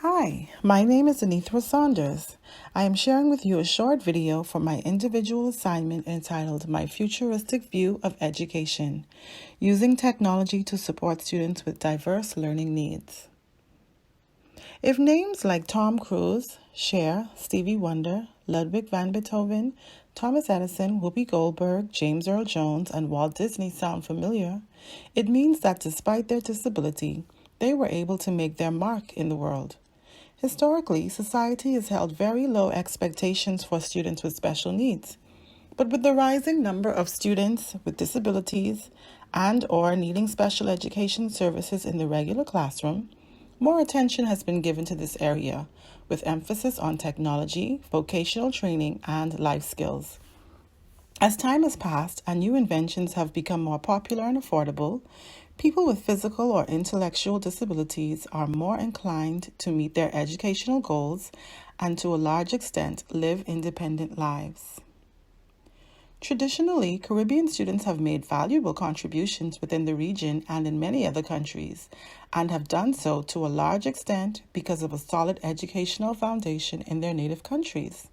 Hi, my name is Saunders. I am sharing with you a short video from my individual assignment entitled My Futuristic View of Education, Using Technology to Support Students with Diverse Learning Needs. If names like Tom Cruise, Cher, Stevie Wonder, Ludwig van Beethoven, Thomas Edison, Whoopi Goldberg, James Earl Jones, and Walt Disney sound familiar, it means that despite their disability, they were able to make their mark in the world. Historically, society has held very low expectations for students with special needs. But with the rising number of students with disabilities and/or needing special education services in the regular classroom, more attention has been given to this area, with emphasis on technology, vocational training, and life skills. As time has passed and new inventions have become more popular and affordable, people with physical or intellectual disabilities are more inclined to meet their educational goals and to a large extent live independent lives. Traditionally, Caribbean students have made valuable contributions within the region and in many other countries, and have done so to a large extent because of a solid educational foundation in their native countries.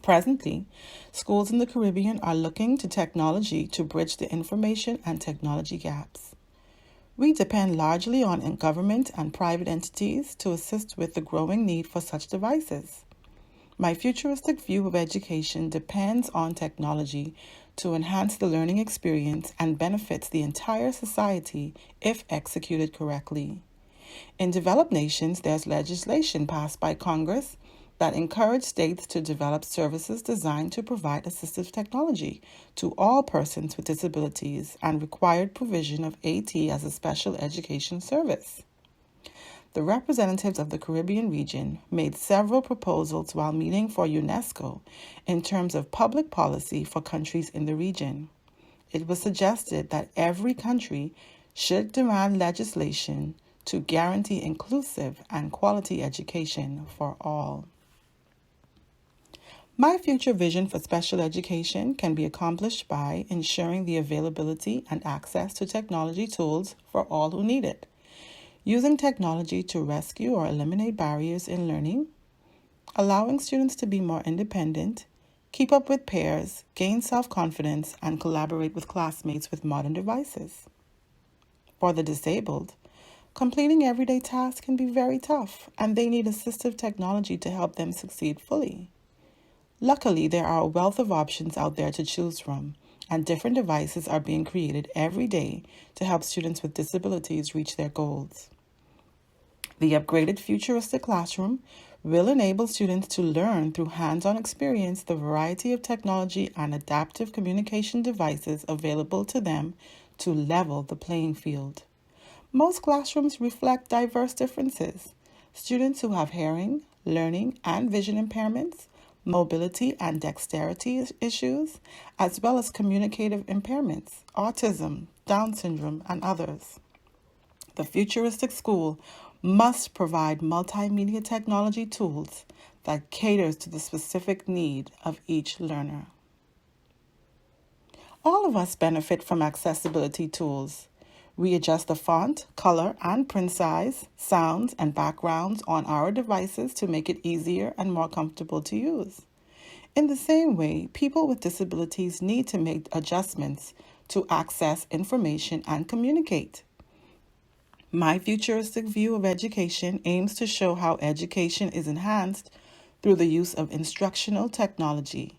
Presently, schools in the Caribbean are looking to technology to bridge the information and technology gaps. We depend largely on government and private entities to assist with the growing need for such devices. My futuristic view of education depends on technology to enhance the learning experience and benefits the entire society if executed correctly. In developed nations, there's legislation passed by Congress that encourage states to develop services designed to provide assistive technology to all persons with disabilities and required provision of AT as a special education service. The representatives of the Caribbean region made several proposals while meeting for UNESCO in terms of public policy for countries in the region. It was suggested that every country should demand legislation to guarantee inclusive and quality education for all. My future vision for special education can be accomplished by ensuring the availability and access to technology tools for all who need it, using technology to rescue or eliminate barriers in learning, allowing students to be more independent, keep up with peers, gain self-confidence, and collaborate with classmates with modern devices. For the disabled, completing everyday tasks can be very tough, and they need assistive technology to help them succeed fully. Luckily, there are a wealth of options out there to choose from, and different devices are being created every day to help students with disabilities reach their goals. The upgraded futuristic classroom will enable students to learn through hands-on experience the variety of technology and adaptive communication devices available to them to level the playing field. Most classrooms reflect diverse differences. Students who have hearing, learning, and vision impairments, mobility and dexterity issues, as well as communicative impairments, autism, Down syndrome, and others. The futuristic school must provide multimedia technology tools that caters to the specific need of each learner. All of us benefit from accessibility tools. We adjust the font, color, and print size, sounds, and backgrounds on our devices to make it easier and more comfortable to use. In the same way, people with disabilities need to make adjustments to access information and communicate. My futuristic view of education aims to show how education is enhanced through the use of instructional technology.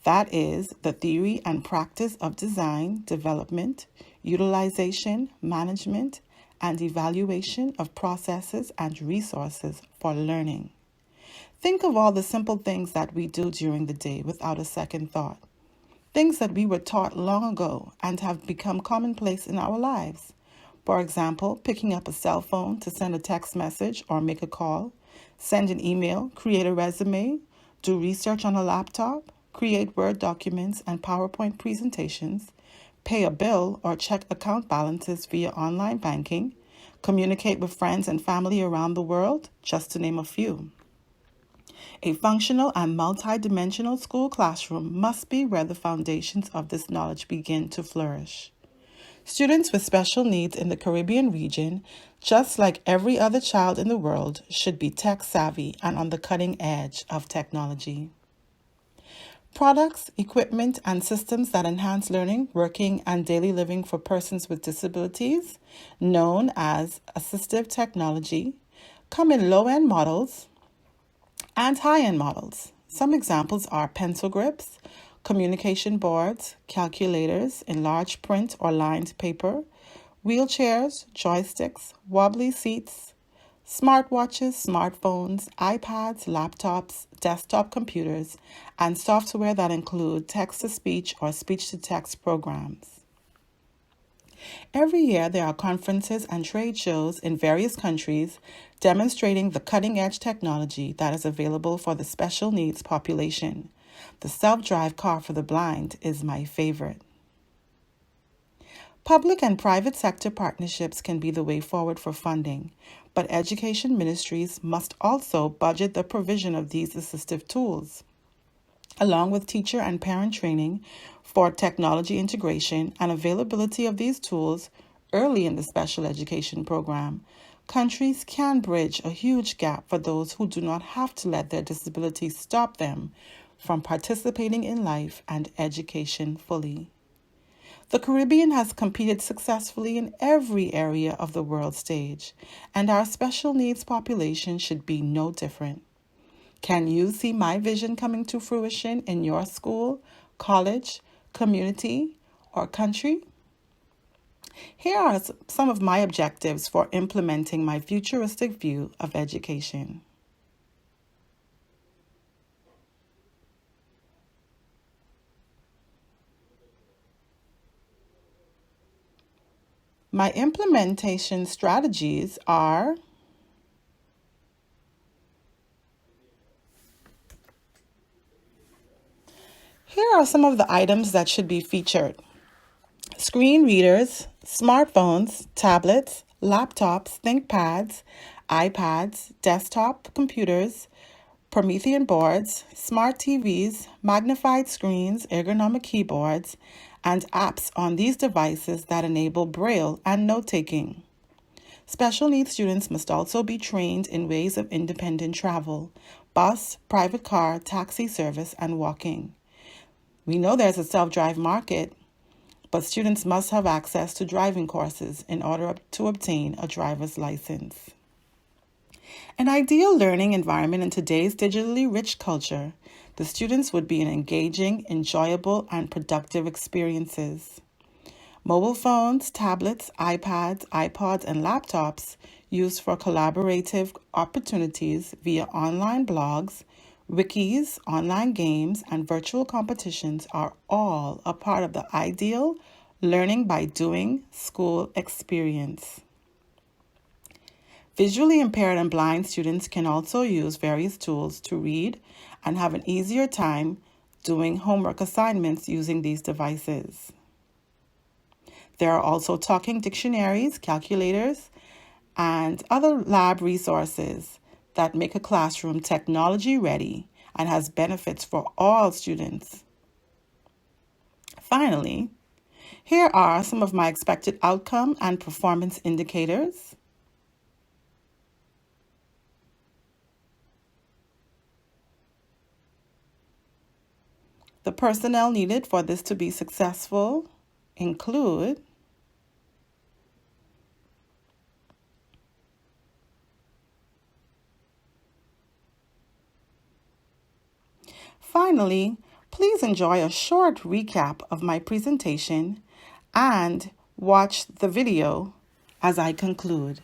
That is, the theory and practice of design, development, utilization, management, and evaluation of processes and resources for learning. Think of all the simple things that we do during the day without a second thought. Things that we were taught long ago and have become commonplace in our lives. For example, picking up a cell phone to send a text message or make a call, send an email, create a resume, do research on a laptop, create Word documents and PowerPoint presentations, pay a bill or check account balances via online banking, communicate with friends and family around the world, just to name a few. A functional and multi-dimensional school classroom must be where the foundations of this knowledge begin to flourish. Students with special needs in the Caribbean region, just like every other child in the world, should be tech savvy and on the cutting edge of technology. Products, equipment, and systems that enhance learning, working, and daily living for persons with disabilities, known as assistive technology, come in low-end models and high-end models. Some examples are pencil grips, communication boards, calculators in large print or lined paper, wheelchairs, joysticks, wobbly seats, smartwatches, smartphones, iPads, laptops, desktop computers, and software that include text-to-speech or speech-to-text programs. Every year, there are conferences and trade shows in various countries demonstrating the cutting-edge technology that is available for the special needs population. The self-drive car for the blind is my favorite. Public and private sector partnerships can be the way forward for funding, but education ministries must also budget the provision of these assistive tools. Along with teacher and parent training for technology integration and availability of these tools early in the special education program, countries can bridge a huge gap for those who do not have to let their disabilities stop them from participating in life and education fully. The Caribbean has competed successfully in every area of the world stage, and our special needs population should be no different. Can you see my vision coming to fruition in your school, college, community, or country? Here are some of my objectives for implementing my futuristic view of education. My implementation strategies are: here are some of the items that should be featured: screen readers, smartphones, tablets, laptops, ThinkPads, iPads, desktop computers, Promethean boards, smart TVs, magnified screens, ergonomic keyboards, and apps on these devices that enable Braille and note-taking. Special needs students must also be trained in ways of independent travel: bus, private car, taxi service, and walking. We know there's a self-drive market, but students must have access to driving courses in order to obtain a driver's license. An ideal learning environment in today's digitally rich culture, the students would be in engaging, enjoyable, and productive experiences. Mobile phones, tablets, iPads, iPods, and laptops used for collaborative opportunities via online blogs, wikis, online games, and virtual competitions are all a part of the ideal learning by doing school experience. Visually impaired and blind students can also use various tools to read and have an easier time doing homework assignments using these devices. There are also talking dictionaries, calculators, and other lab resources that make a classroom technology ready and has benefits for all students. Finally, here are some of my expected outcome and performance indicators. The personnel needed for this to be successful include Finally, please enjoy a short recap of my presentation and watch the video as I conclude.